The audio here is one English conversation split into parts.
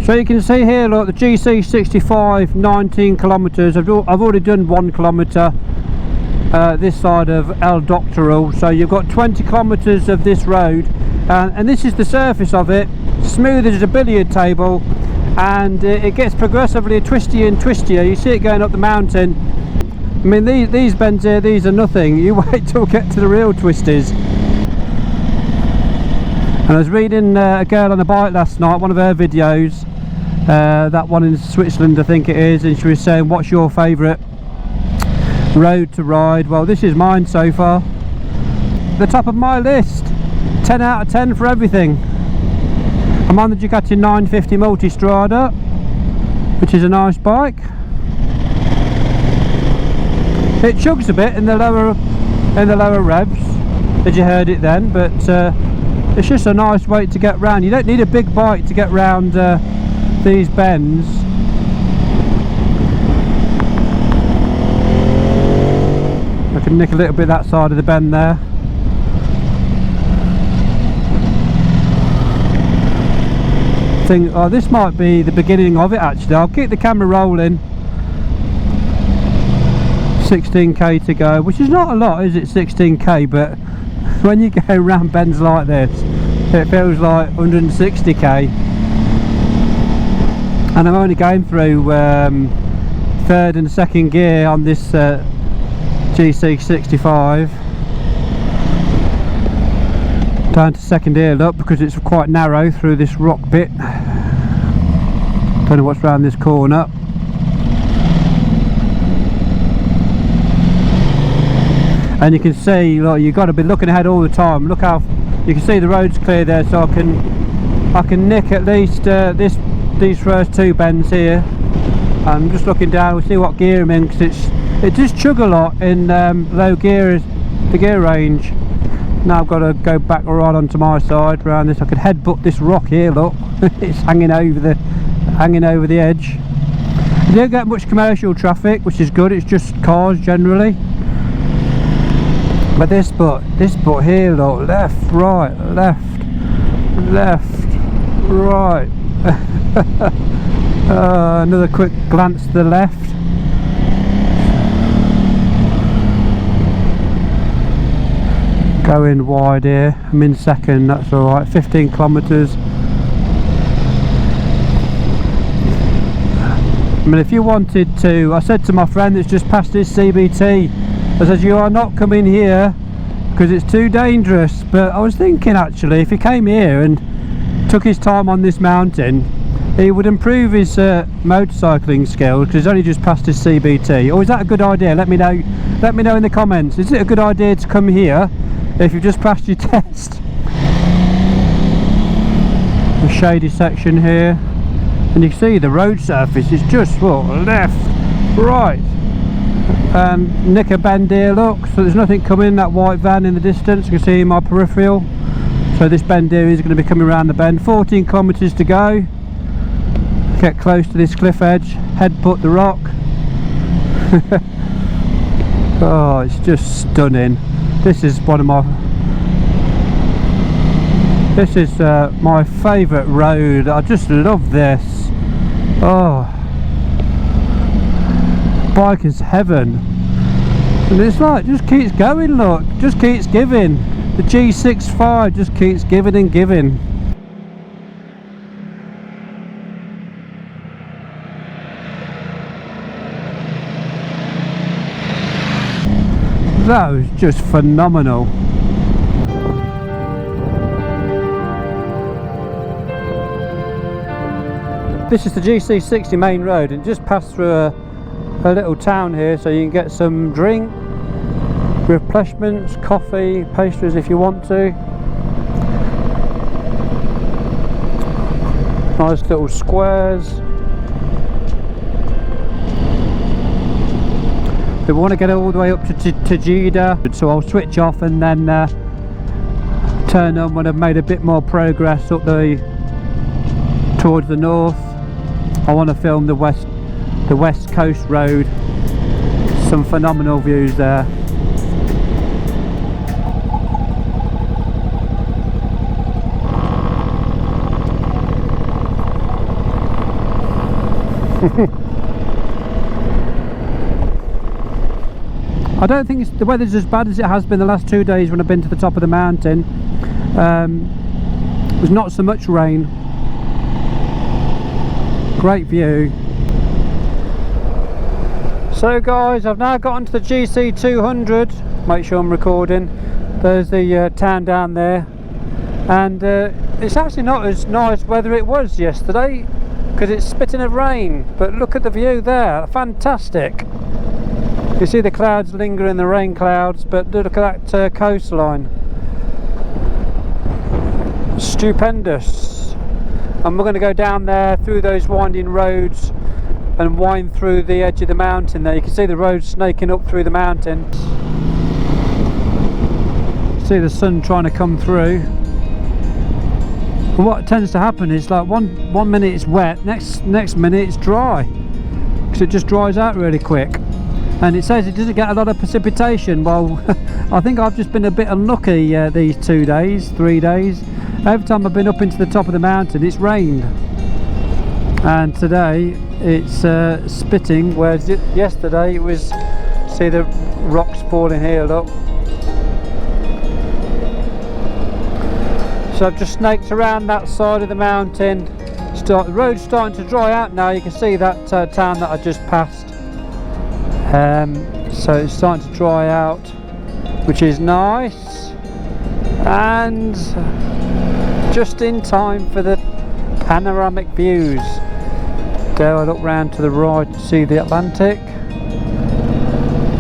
So you can see here, look, the GC65 19 kilometres. I've already done 1 kilometre this side of El Doctoral, so you've got 20 kilometres of this road, and this is the surface of it, smooth as a billiard table, and it gets progressively twistier and twistier. You see it going up the mountain. I mean, these bends here, these are nothing. You wait till we get to the real twisties. And I was reading a girl on a bike last night, one of her videos, that one in Switzerland I think it is, and she was saying, what's your favourite road to ride? Well, this is mine so far. The top of my list, 10 out of 10 for everything. I'm on the Ducati 950 Multistrada, which is a nice bike. It chugs a bit in the lower revs, as you heard it then, but it's just a nice way to get round. You don't need a big bike to get round these bends. I can nick a little bit that side of the bend there. Oh, this might be the beginning of it actually. I'll keep the camera rolling. 16k to go, which is not a lot, is it? 16k, but when you go around bends like this, it feels like 160k. And I'm only going through third and second gear on this GC65. Down to second gear, look, because it's quite narrow through this rock bit. Don't know what's around this corner. And you can see, look, you've got to be looking ahead all the time. Look how you can see the road's clear there, so I can nick at least these first 2 bends here. I'm just looking down, we'll see what gear I'm in, because it does chug a lot in low gear, the gear range. Now I've got to go back right onto my side around this. I could headbutt this rock here, look. It's hanging over the edge. You don't get much commercial traffic, which is good. It's just cars generally. But this bit here, look, left, right, left, right. Another quick glance to the left. Going wide here. I'm in second, that's alright. 15 kilometres. I mean, if you wanted to, I said to my friend that's just passed his CBT, I said, you are not coming here because it's too dangerous. But I was thinking actually, if he came here and took his time on this mountain, he would improve his motorcycling skills, because he's only just passed his CBT. Or is that a good idea? Let me know in the comments. Is it a good idea to come here if you've just passed your test? A shady section here, and you can see the road surface is just left, right, and nick a bend here, look, so there's nothing coming. That white van in the distance, you can see in my peripheral. So this bend here is going to be coming around the bend. 14 kilometres to go. Get close to this cliff edge, headbutt the rock. Oh, it's just stunning. This is one of my favourite road. I just love this. Oh, bike is heaven. And it's like, just keeps going, look, just keeps giving. The G65 just keeps giving and giving. That was just phenomenal. This is the GC60 main road, and just passed through a little town here, so you can get some drink, refreshments, coffee, pastries if you want to. Nice little squares. We want to get all the way up to Jeddah, so I'll switch off and then turn on when I've made a bit more progress up towards the north. I want to film the west coast road. Some phenomenal views there. I don't think the weather's as bad as it has been the last 2 days when I've been to the top of the mountain. There's not so much rain. Great view. So guys, I've now got onto the GC 200. Make sure I'm recording. There's the town down there, and it's actually not as nice weather it was yesterday because it's spitting of rain, but look at the view there, fantastic. You see the clouds linger in the rain clouds, but look at that coastline, stupendous. And we're going to go down there through those winding roads and wind through the edge of the mountain there. You can see the road snaking up through the mountain. See the sun trying to come through. And what tends to happen is like one minute it's wet, next minute it's dry, because it just dries out really quick. And it says it doesn't get a lot of precipitation. Well, I think I've just been a bit unlucky these 3 days. Every time I've been up into the top of the mountain it's rained, and today it's spitting, whereas yesterday it was, see the rocks falling here, look. So I've just snaked around that side of the mountain. The road's starting to dry out now. You can see that town that I just passed. So it's starting to dry out, which is nice, and just in time for the panoramic views. There, I look round to the right to see the Atlantic.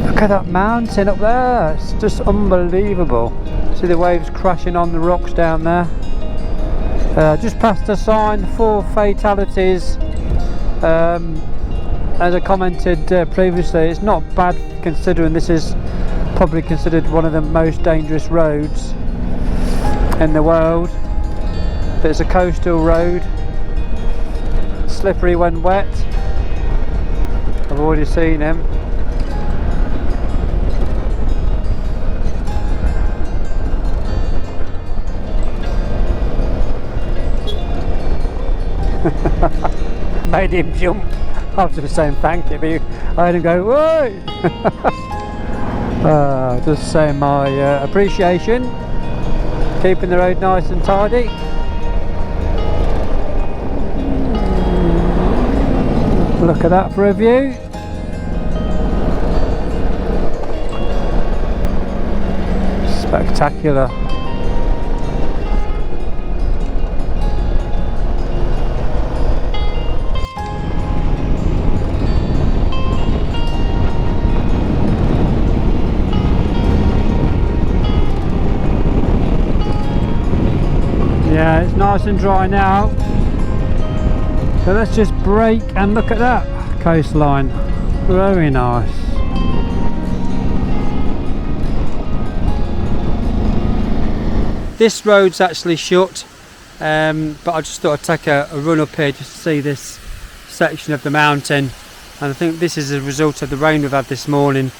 Look at that mountain up there, it's just unbelievable. See the waves crashing on the rocks down there. Just past a sign, 4 fatalities. As I commented previously, it's not bad considering this is probably considered one of the most dangerous roads in the world. But it's a coastal road, slippery when wet. I've already seen him. Made him jump. I was just saying thank you, but I had him go, whoa! Just saying my appreciation. Keeping the road nice and tidy. Look at that for a view. Spectacular. Yeah, it's nice and dry now. So let's just brake and look at that coastline. Very nice. This road's actually shut, but I just thought I'd take a run up here just to see this section of the mountain. And I think this is a result of the rain we've had this morning.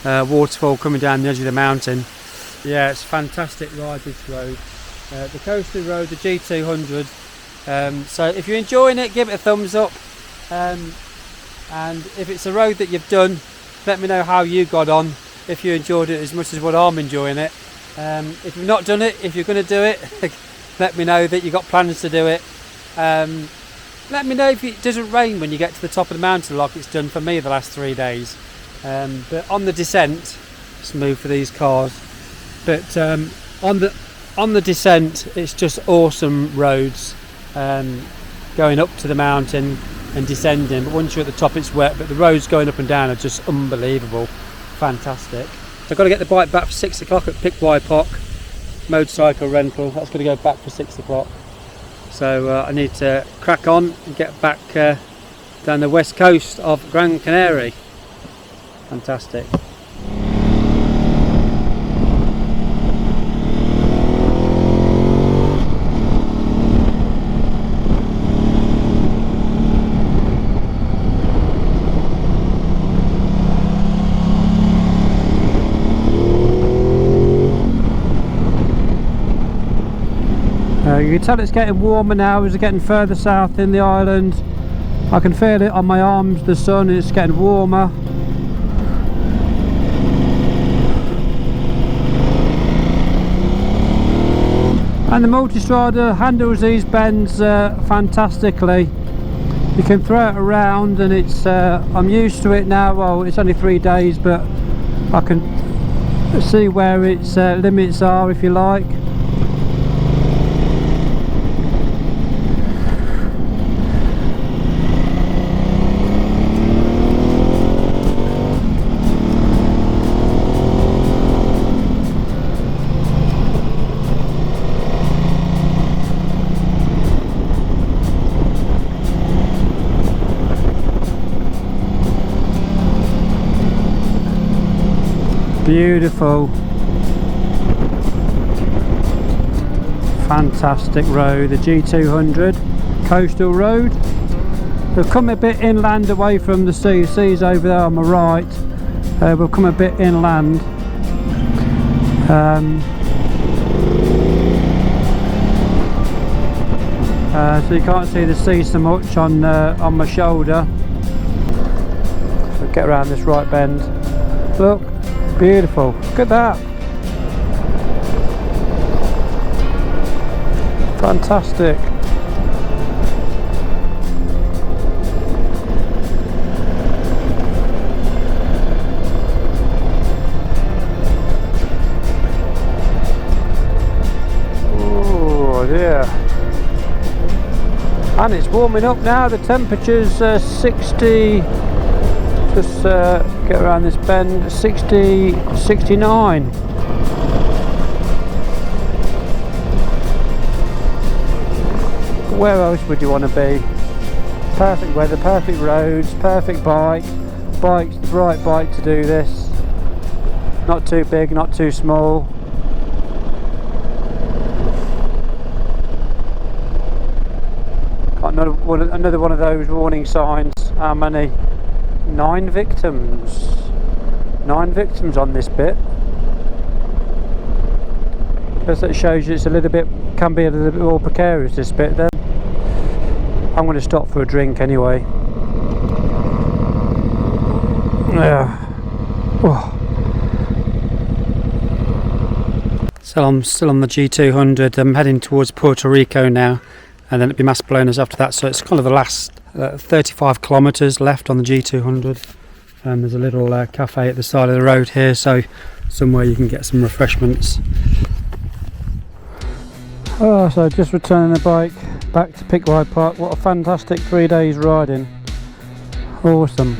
Waterfall coming down the edge of the mountain. Yeah, it's a fantastic ride, this road. The coastal road, the G200. So if you're enjoying it, give it a thumbs up, and if it's a road that you've done, let me know how you got on, if you enjoyed it as much as what I'm enjoying it. If you've not done it, if you're going to do it, let me know that you've got plans to do it. Let me know if it doesn't rain when you get to the top of the mountain like it's done for me the last 3 days. But on the descent, let's move for these cars, but on the descent it's just awesome roads, going up to the mountain and descending. But once you're at the top it's wet, but the roads going up and down are just unbelievable, fantastic. So I've got to get the bike back for 6 o'clock at Pick Wypock motorcycle rental. That's going to go back for 6 o'clock, so I need to crack on and get back down the west coast of Gran Canaria. Fantastic. You can tell it's getting warmer now as we're getting further south in the island. I can feel it on my arms, the sun is getting warmer. And the Multistrada handles these bends fantastically. You can throw it around, and it's I'm used to it now. Well, it's only 3 days, but I can see where its limits are, if you like. Beautiful, fantastic road, the G200 coastal road. We've come a bit inland away from the sea. Sea's over there on my right. We've come a bit inland. So you can't see the sea so much on my shoulder. We'll get around this right bend. Look. Beautiful, look at that. Fantastic. Oh dear. And it's warming up now, the temperature's 60. Just get around this bend, 60, 69. Where else would you want to be? Perfect weather, perfect roads, perfect bike. Bike's the right bike to do this. Not too big, not too small. Got another one of those warning signs. How many? 9 victims. 9 victims on this bit. Guess that shows you it's a little bit, can be a little bit more precarious, this bit then. I'm going to stop for a drink anyway. Yeah. Oh. So I'm still on the G200. I'm heading towards Puerto Rico now, and then it'll be Masspalonas after that. So it's kind of the last 35 kilometres left on the G200. There's a little cafe at the side of the road here, so somewhere you can get some refreshments. Oh, so just returning the bike back to Pickwide Park. What a fantastic 3 days riding. Awesome.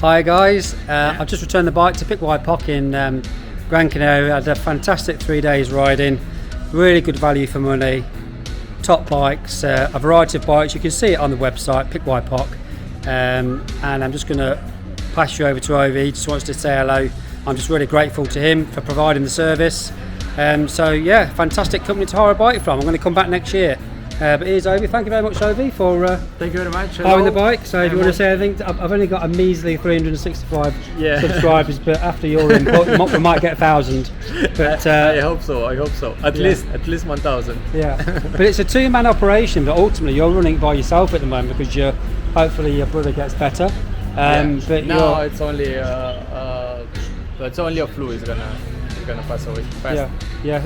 Hi guys, I've just returned the bike to Pickwide Park in Gran Canaria. I had a fantastic 3 days riding, really good value for money, top bikes, a variety of bikes. You can see it on the website, Pickwide Park, and I'm just going to pass you over to Ovi. He just wants to say hello. I'm just really grateful to him for providing the service. So yeah, fantastic company to hire a bike from. I'm going to come back next year. But here's Ovi. Thank you very much, Ovi, for thank you very much. hiring the bike. So if you want to say anything, I've only got a measly 365 subscribers, but after your input, we might get 1,000. But I hope so. I hope so. At least 1,000. Yeah. But it's a 2-man operation. But ultimately, you're running by yourself at the moment because hopefully your brother gets better. But now it's only a flu is gonna pass away fast. Yeah.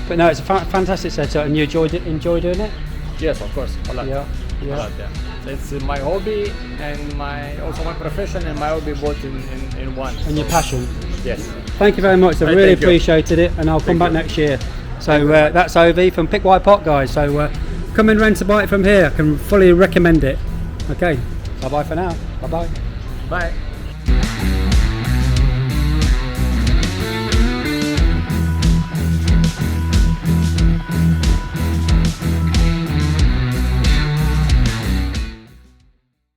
But no, it's a fantastic setup, and you enjoy doing it? Yes, of course, a lot. Yeah. A lot, yeah. It's my hobby and also my profession and my hobby both in one. And your passion. Yes. Thank you very much. I really appreciated it, and I'll come back next year. So that's Ovi from Pickwide Park, guys. So come and rent a bike from here. I can fully recommend it. Okay. Bye bye for now. Bye bye. Bye.